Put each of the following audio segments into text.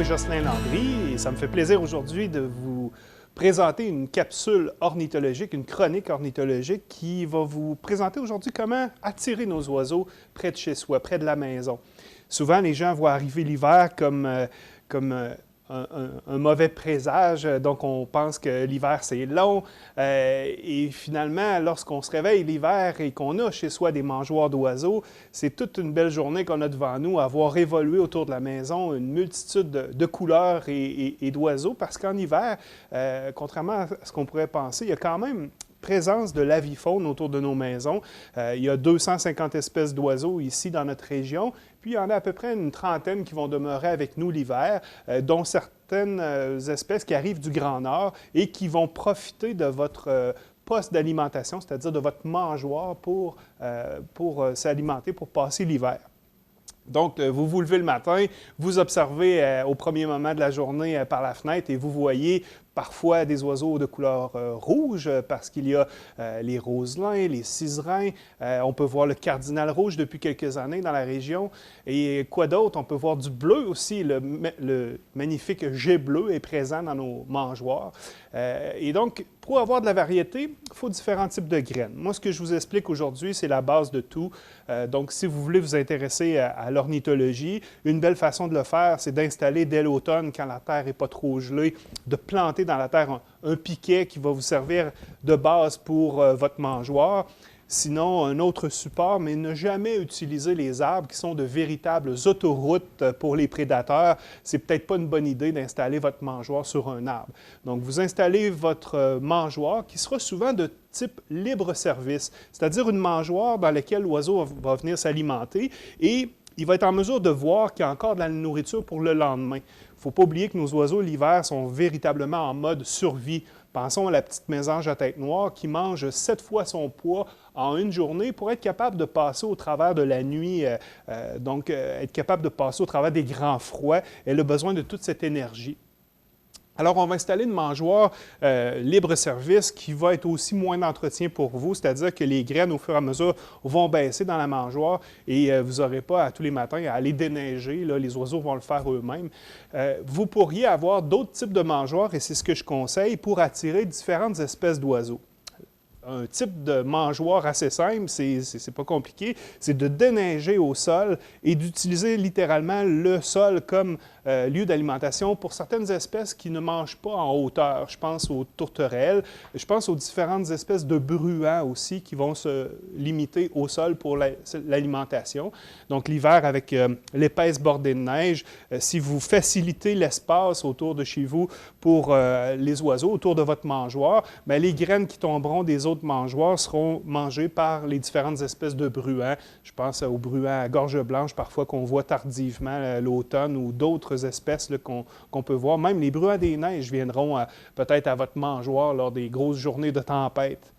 nom est Jocelyn Landry et ça me fait plaisir aujourd'hui de vous présenter une capsule ornithologique, une chronique ornithologique qui va vous présenter aujourd'hui comment attirer nos oiseaux près de chez soi, près de la maison. Souvent, les gens voient arriver l'hiver comme un mauvais présage, donc on pense que l'hiver c'est long et finalement, lorsqu'on se réveille l'hiver et qu'on a chez soi des mangeoires d'oiseaux, c'est toute une belle journée qu'on a devant nous à voir évoluer autour de la maison une multitude de couleurs et d'oiseaux parce qu'en hiver, contrairement à ce qu'on pourrait penser, il y a quand même présence de l'avifaune autour de nos maisons. Il y a 250 espèces d'oiseaux ici dans notre région, puis il y en a à peu près une trentaine qui vont demeurer avec nous l'hiver, dont certaines espèces qui arrivent du Grand Nord et qui vont profiter de votre poste d'alimentation, c'est-à-dire de votre mangeoire pour s'alimenter, pour passer l'hiver. Donc, vous vous levez le matin, vous observez au premier moment de la journée par la fenêtre et vous voyez parfois des oiseaux de couleur rouge parce qu'il y a les roselins, les ciserins. On peut voir le cardinal rouge depuis quelques années dans la région. Et quoi d'autre? On peut voir du bleu aussi. Le magnifique jet bleu est présent dans nos mangeoires. Et donc, pour avoir de la variété, il faut différents types de graines. Moi, ce que je vous explique aujourd'hui, c'est la base de tout. Donc, si vous voulez vous intéresser à l'ornithologie, une belle façon de le faire, c'est d'installer dès l'automne, quand la terre n'est pas trop gelée, de planter dans la terre un piquet qui va vous servir de base pour votre mangeoire. Sinon, un autre support, mais ne jamais utiliser les arbres qui sont de véritables autoroutes pour les prédateurs. C'est peut-être pas une bonne idée d'installer votre mangeoire sur un arbre. Donc, vous installez votre mangeoire qui sera souvent de type libre-service, c'est-à-dire une mangeoire dans laquelle l'oiseau va venir s'alimenter et il va être en mesure de voir qu'il y a encore de la nourriture pour le lendemain. Il ne faut pas oublier que nos oiseaux, l'hiver, sont véritablement en mode survie. Pensons à la petite mésange à tête noire qui mange 7 fois son poids en une journée pour être capable de passer au travers de la nuit, être capable de passer au travers des grands froids. Elle a besoin de toute cette énergie. Alors, on va installer une mangeoire libre-service qui va être aussi moins d'entretien pour vous, c'est-à-dire que les graines, au fur et à mesure, vont baisser dans la mangeoire et vous n'aurez pas à tous les matins à aller déneiger. Là, les oiseaux vont le faire eux-mêmes. Vous pourriez avoir d'autres types de mangeoires, et c'est ce que je conseille, pour attirer différentes espèces d'oiseaux. Un type de mangeoire assez simple, c'est pas compliqué, c'est de déneiger au sol et d'utiliser littéralement le sol comme lieu d'alimentation pour certaines espèces qui ne mangent pas en hauteur. Je pense aux tourterelles, je pense aux différentes espèces de bruants aussi qui vont se limiter au sol pour l'alimentation. Donc l'hiver, avec l'épaisse bordée de neige, si vous facilitez l'espace autour de chez vous pour les oiseaux, autour de votre mangeoire, bien, les graines qui tomberont des autres mangeoires seront mangées par les différentes espèces de bruants. Je pense aux bruants à gorge blanche, parfois qu'on voit tardivement l'automne, ou d'autres espèces qu'on peut voir. Même les bruants des neiges viendront peut-être à votre mangeoire lors des grosses journées de tempête.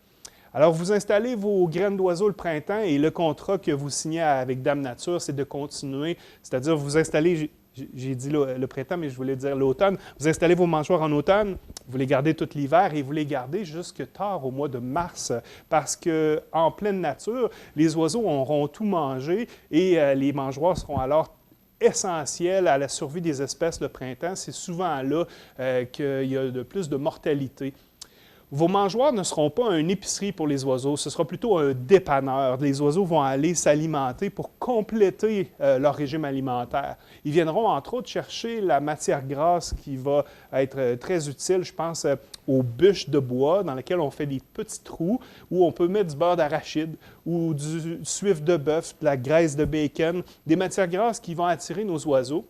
Alors, vous installez vos graines d'oiseaux le printemps et le contrat que vous signez avec Dame Nature, c'est de continuer, c'est-à-dire vous installez, j'ai dit le printemps, mais je voulais dire l'automne, vous installez vos mangeoires en automne, vous les gardez tout l'hiver et vous les gardez jusque tard au mois de mars parce qu'en pleine nature, les oiseaux auront tout mangé et les mangeoires seront alors essentiel à la survie des espèces le printemps. C'est souvent là qu'il y a de plus de mortalité. Vos mangeoires ne seront pas une épicerie pour les oiseaux, ce sera plutôt un dépanneur. Les oiseaux vont aller s'alimenter pour compléter leur régime alimentaire. Ils viendront entre autres chercher la matière grasse qui va être très utile, je pense, aux bûches de bois dans lesquelles on fait des petits trous où on peut mettre du beurre d'arachide ou du suif de bœuf, de la graisse de bacon, des matières grasses qui vont attirer nos oiseaux,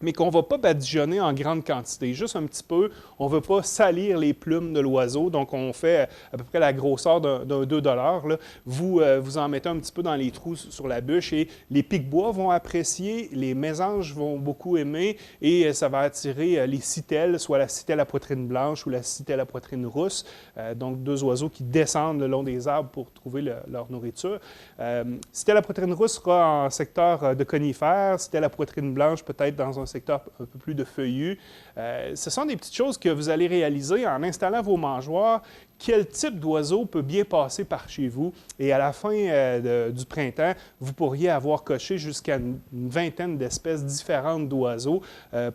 mais qu'on ne va pas badigeonner en grande quantité, juste un petit peu. On ne veut pas salir les plumes de l'oiseau, donc on fait à peu près la grosseur d'un 2 $. Là. Vous en mettez un petit peu dans les trous sur la bûche et les pics-bois vont apprécier, les mésanges vont beaucoup aimer et ça va attirer les citelles, soit la citelle à poitrine blanche ou la citelle à poitrine rousse, donc deux oiseaux qui descendent le long des arbres pour trouver leur nourriture. Citelle à poitrine rousse sera en secteur de conifères, citelle à poitrine blanche peut-être dans un secteur un peu plus de feuillus. Ce sont des petites choses que vous allez réaliser en installant vos mangeoires. Quel type d'oiseau peut bien passer par chez vous? Et à la fin du printemps, vous pourriez avoir coché jusqu'à une vingtaine d'espèces différentes d'oiseaux,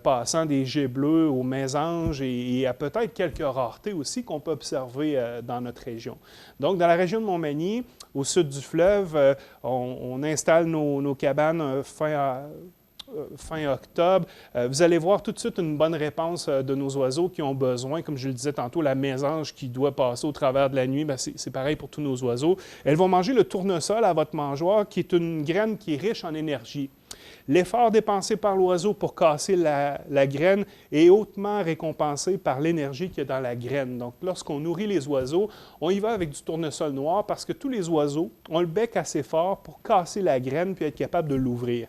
passant des geais bleus aux mésanges et à peut-être quelques raretés aussi qu'on peut observer dans notre région. Donc, dans la région de Montmagny, au sud du fleuve, on installe nos cabanes fin octobre. Vous allez voir tout de suite une bonne réponse de nos oiseaux qui ont besoin, comme je le disais tantôt, la mésange qui doit passer au travers de la nuit, c'est pareil pour tous nos oiseaux. Elles vont manger le tournesol à votre mangeoire, qui est une graine qui est riche en énergie. L'effort dépensé par l'oiseau pour casser la graine est hautement récompensé par l'énergie qu'il y a dans la graine. Donc, lorsqu'on nourrit les oiseaux, on y va avec du tournesol noir parce que tous les oiseaux ont le bec assez fort pour casser la graine puis être capable de l'ouvrir.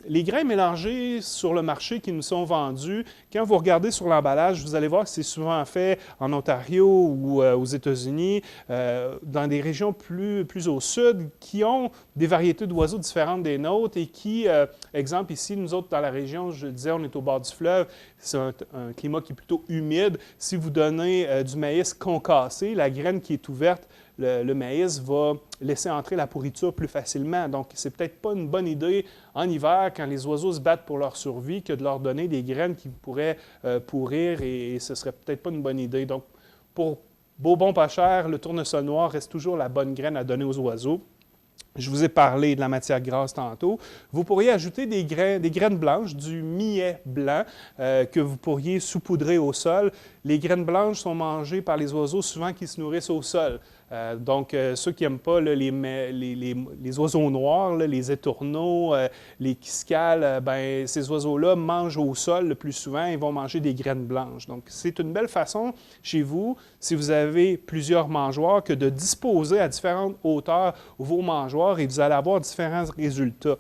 Les grains mélangés sur le marché qui nous sont vendus, quand vous regardez sur l'emballage, vous allez voir que c'est souvent fait en Ontario ou aux États-Unis, dans des régions plus au sud, qui ont des variétés d'oiseaux différentes des nôtres et qui, exemple ici, nous autres dans la région, je le disais, on est au bord du fleuve, c'est un climat qui est plutôt humide. Si vous donnez du maïs concassé, la graine qui est ouverte, le maïs va laisser entrer la pourriture plus facilement. Donc, c'est peut-être pas une bonne idée en hiver, quand les oiseaux se battent pour leur survie, que de leur donner des graines qui pourraient pourrir et ce serait peut-être pas une bonne idée. Donc, pour beau bon pas cher, le tournesol noir reste toujours la bonne graine à donner aux oiseaux. Je vous ai parlé de la matière grasse tantôt. Vous pourriez ajouter des graines blanches, du millet blanc que vous pourriez saupoudrer au sol. Les graines blanches sont mangées par les oiseaux souvent qui se nourrissent au sol. Donc, ceux qui n'aiment pas là, les oiseaux noirs, là, les étourneaux, les quiscales, ben, ces oiseaux-là mangent au sol le plus souvent. Ils vont manger des graines blanches. Donc, c'est une belle façon chez vous, si vous avez plusieurs mangeoires, que de disposer à différentes hauteurs vos mangeoires et vous allez avoir différents résultats.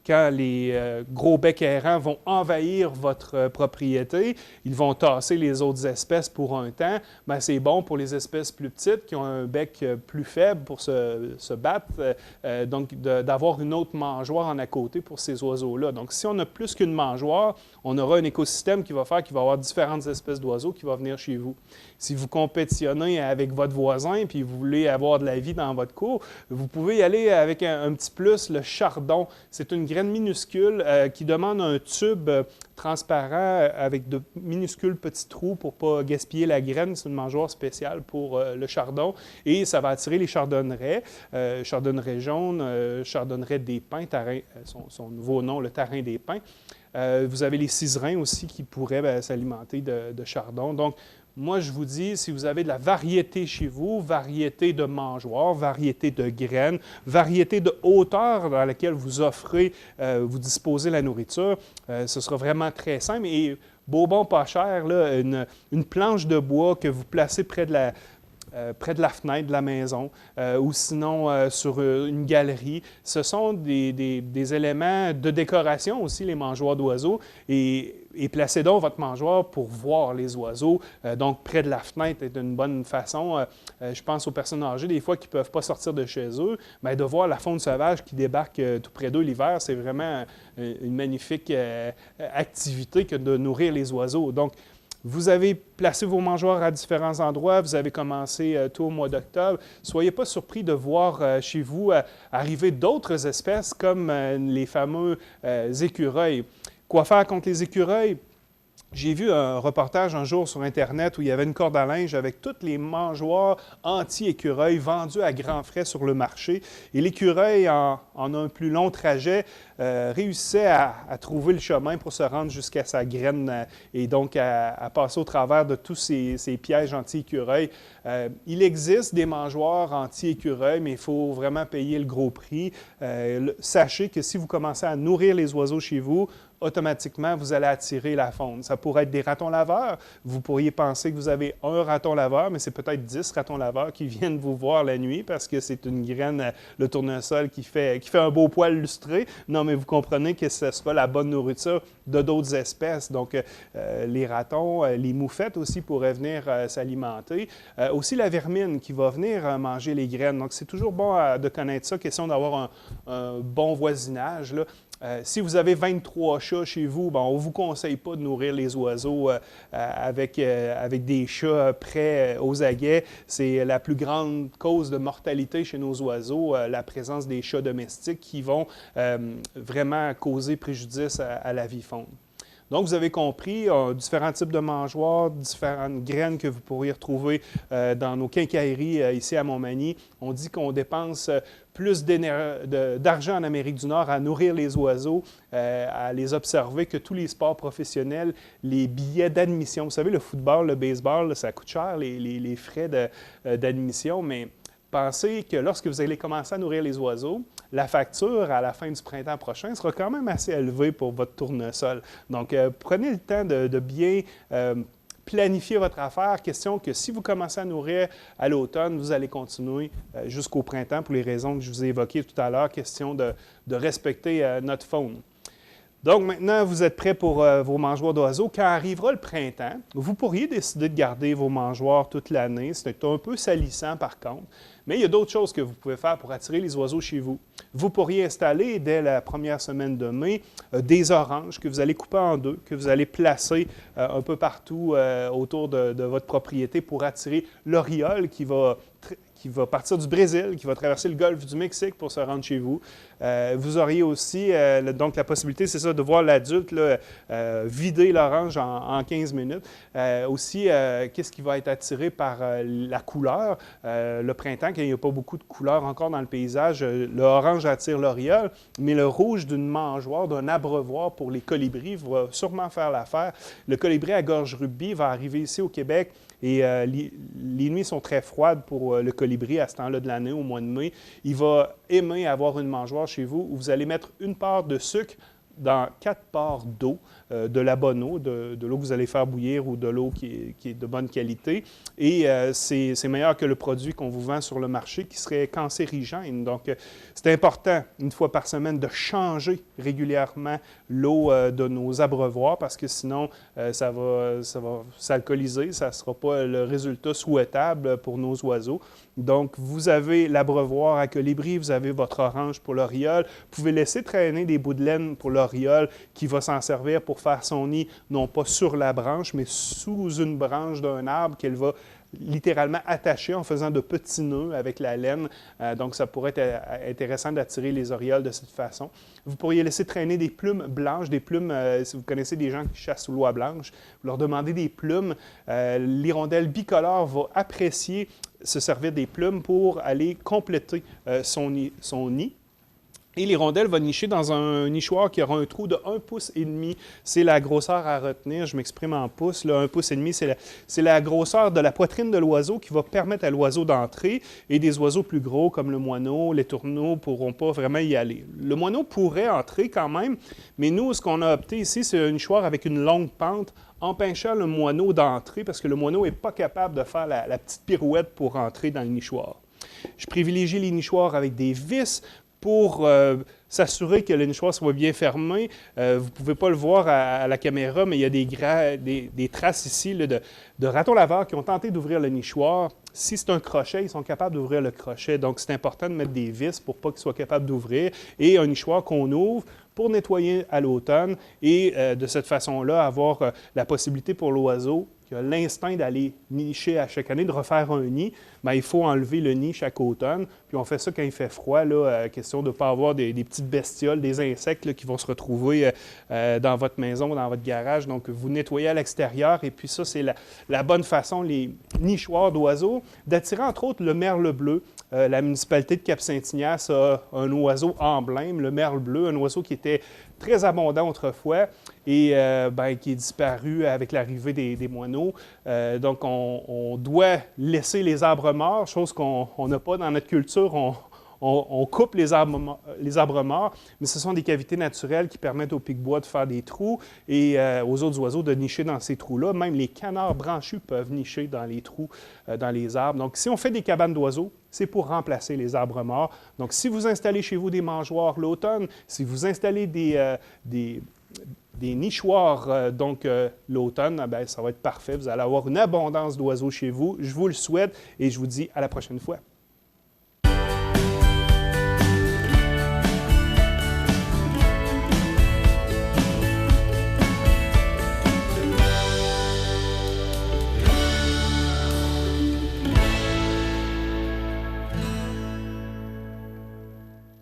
Quand les gros becs errants vont envahir votre propriété, ils vont tasser les autres espèces pour un temps, bien, c'est bon pour les espèces plus petites qui ont un bec plus faible pour se battre, donc d'avoir une autre mangeoire en à côté pour ces oiseaux-là. Donc, si on a plus qu'une mangeoire, on aura un écosystème qui va faire qu'il va y avoir différentes espèces d'oiseaux qui vont venir chez vous. Si vous compétitionnez avec votre voisin et vous voulez avoir de la vie dans votre cour, vous pouvez y aller avec un petit plus, le chardon. C'est une graine minuscule qui demande un tube transparent avec de minuscules petits trous pour ne pas gaspiller la graine. C'est une mangeoire spéciale pour le chardon et ça va attirer les chardonnerets, chardonneret jaune, chardonneret des pins, son nouveau nom, le tarin des pins. Vous avez les ciserins aussi qui pourraient s'alimenter de chardon. Donc, moi, je vous dis, si vous avez de la variété chez vous, variété de mangeoires, variété de graines, variété de hauteur dans laquelle vous offrez, vous disposez la nourriture, ce sera vraiment très simple. Et beau bon pas cher, là, une planche de bois que vous placez près de la fenêtre de la maison ou sinon sur une galerie. Ce sont des éléments de décoration aussi, les mangeoires d'oiseaux. Et placez donc votre mangeoire pour voir les oiseaux. Donc, près de la fenêtre est une bonne façon. Je pense aux personnes âgées, des fois, qui ne peuvent pas sortir de chez eux. Bien, de voir la faune sauvage qui débarque tout près d'eux l'hiver, c'est vraiment une magnifique activité que de nourrir les oiseaux. Donc, vous avez placé vos mangeoires à différents endroits, vous avez commencé tout au mois d'octobre. Soyez pas surpris de voir chez vous arriver d'autres espèces comme les fameux écureuils. Quoi faire contre les écureuils? J'ai vu un reportage un jour sur Internet où il y avait une corde à linge avec toutes les mangeoires anti-écureuils vendues à grands frais sur le marché. Et l'écureuil, en un plus long trajet, réussissait à trouver le chemin pour se rendre jusqu'à sa graine et donc à passer au travers de tous ces pièges anti-écureuils. Il existe des mangeoires anti-écureuils, mais il faut vraiment payer le gros prix. Sachez que si vous commencez à nourrir les oiseaux chez vous, automatiquement, vous allez attirer la faune. Ça pourrait être des ratons laveurs. Vous pourriez penser que vous avez un raton laveur, mais c'est peut-être 10 ratons laveurs qui viennent vous voir la nuit parce que c'est une graine, le tournesol, qui fait un beau poil lustré. Non, mais vous comprenez que ce sera la bonne nourriture de d'autres espèces. Donc, les ratons, les moufettes aussi pourraient venir s'alimenter. Aussi la vermine qui va venir manger les graines. Donc, c'est toujours bon de connaître ça, question d'avoir un bon voisinage, là. Si vous avez 23 chats chez vous, on ne vous conseille pas de nourrir les oiseaux avec des chats prêts aux aguets. C'est la plus grande cause de mortalité chez nos oiseaux, la présence des chats domestiques qui vont vraiment causer préjudice à la vie faune. Donc, vous avez compris, différents types de mangeoires, différentes graines que vous pourriez retrouver dans nos quincailleries ici à Montmagny. On dit qu'on dépense plus d'argent en Amérique du Nord à nourrir les oiseaux, à les observer, que tous les sports professionnels, les billets d'admission. Vous savez, le football, le baseball, ça coûte cher, les frais d'admission, mais pensez que lorsque vous allez commencer à nourrir les oiseaux, la facture à la fin du printemps prochain sera quand même assez élevée pour votre tournesol. Donc, prenez le temps de bien planifier votre affaire. Question que si vous commencez à nourrir à l'automne, vous allez continuer jusqu'au printemps pour les raisons que je vous ai évoquées tout à l'heure. Question de respecter notre faune. Donc, maintenant, vous êtes prêts pour vos mangeoires d'oiseaux. Quand arrivera le printemps, vous pourriez décider de garder vos mangeoires toute l'année. C'est un peu salissant, par contre. Mais il y a d'autres choses que vous pouvez faire pour attirer les oiseaux chez vous. Vous pourriez installer, dès la première semaine de mai, des oranges que vous allez couper en deux, que vous allez placer un peu partout autour de votre propriété pour attirer l'oriole qui va partir du Brésil, qui va traverser le golfe du Mexique pour se rendre chez vous. Vous auriez aussi donc la possibilité, c'est ça, de voir l'adulte vider l'orange en 15 minutes. Aussi, qu'est-ce qui va être attiré par la couleur? Le printemps, quand il n'y a pas beaucoup de couleurs encore dans le paysage, l'orange attire l'oriole, mais le rouge d'une mangeoire, d'un abreuvoir pour les colibris va sûrement faire l'affaire. Le colibri à gorge rubis va arriver ici au Québec et les nuits sont très froides pour le colibri à ce temps-là de l'année, au mois de mai. Il va aimer avoir une mangeoire chez vous où vous allez mettre une part de sucre dans 4 parts d'eau, de la bonne eau, de l'eau que vous allez faire bouillir ou de l'eau qui est de bonne qualité. Et c'est meilleur que le produit qu'on vous vend sur le marché qui serait cancérigène. Donc, c'est important, une fois par semaine, de changer régulièrement l'eau de nos abreuvoirs parce que sinon, ça va s'alcooliser, ça ne sera pas le résultat souhaitable pour nos oiseaux. Donc, vous avez l'abreuvoir à colibri, vous avez votre orange pour l'oriole. Vous pouvez laisser traîner des bouts de laine pour l'oriole qui va s'en servir pour faire son nid, non pas sur la branche, mais sous une branche d'un arbre qu'elle va littéralement attacher en faisant de petits nœuds avec la laine. Donc, ça pourrait être intéressant d'attirer les orioles de cette façon. Vous pourriez laisser traîner des plumes blanches, des plumes, si vous connaissez des gens qui chassent sous l'oie blanche, vous leur demandez des plumes. L'hirondelle bicolore va apprécier se servir des plumes pour aller compléter son nid. Et l'hirondelle va nicher dans un nichoir qui aura un trou de 1,5 pouce. C'est la grosseur à retenir, je m'exprime en pouces. 1,5 pouce, c'est la grosseur de la poitrine de l'oiseau qui va permettre à l'oiseau d'entrer. Et des oiseaux plus gros comme le moineau, les tourneaux ne pourront pas vraiment y aller. Le moineau pourrait entrer quand même, mais nous, ce qu'on a opté ici, c'est un nichoir avec une longue pente empêchant le moineau d'entrer parce que le moineau n'est pas capable de faire la petite pirouette pour entrer dans le nichoir. Je privilégie les nichoirs avec des vis pour s'assurer que le nichoir soit bien fermé. Vous ne pouvez pas le voir à la caméra, mais il y a des traces ici là, de ratons laveurs qui ont tenté d'ouvrir le nichoir. Si c'est un crochet, ils sont capables d'ouvrir le crochet. Donc, c'est important de mettre des vis pour pas qu'ils soient capables d'ouvrir. Et un nichoir qu'on ouvre pour nettoyer à l'automne et de cette façon-là, avoir la possibilité pour l'oiseau qui a l'instinct d'aller nicher à chaque année, de refaire un nid, bien, il faut enlever le nid chaque automne. Puis on fait ça quand il fait froid, là, question de ne pas avoir des petites bestioles, des insectes là, qui vont se retrouver dans votre maison, dans votre garage. Donc, vous nettoyez à l'extérieur. Et puis ça, c'est la bonne façon, les nichoirs d'oiseaux, d'attirer entre autres le merle bleu. La municipalité de Cap-Saint-Ignace a un oiseau emblème, le merle bleu, un oiseau qui était très abondant autrefois et qui est disparu avec l'arrivée des moineaux. Donc, on doit laisser les arbres morts, chose qu'on n'a pas dans notre culture. On coupe les arbres morts, mais ce sont des cavités naturelles qui permettent aux pics-bois de faire des trous et aux autres oiseaux de nicher dans ces trous-là. Même les canards branchus peuvent nicher dans les trous, dans les arbres. Donc, si on fait des cabanes d'oiseaux, c'est pour remplacer les arbres morts. Donc, si vous installez chez vous des mangeoires l'automne, si vous installez des nichoirs l'automne, ça va être parfait. Vous allez avoir une abondance d'oiseaux chez vous. Je vous le souhaite et je vous dis à la prochaine fois.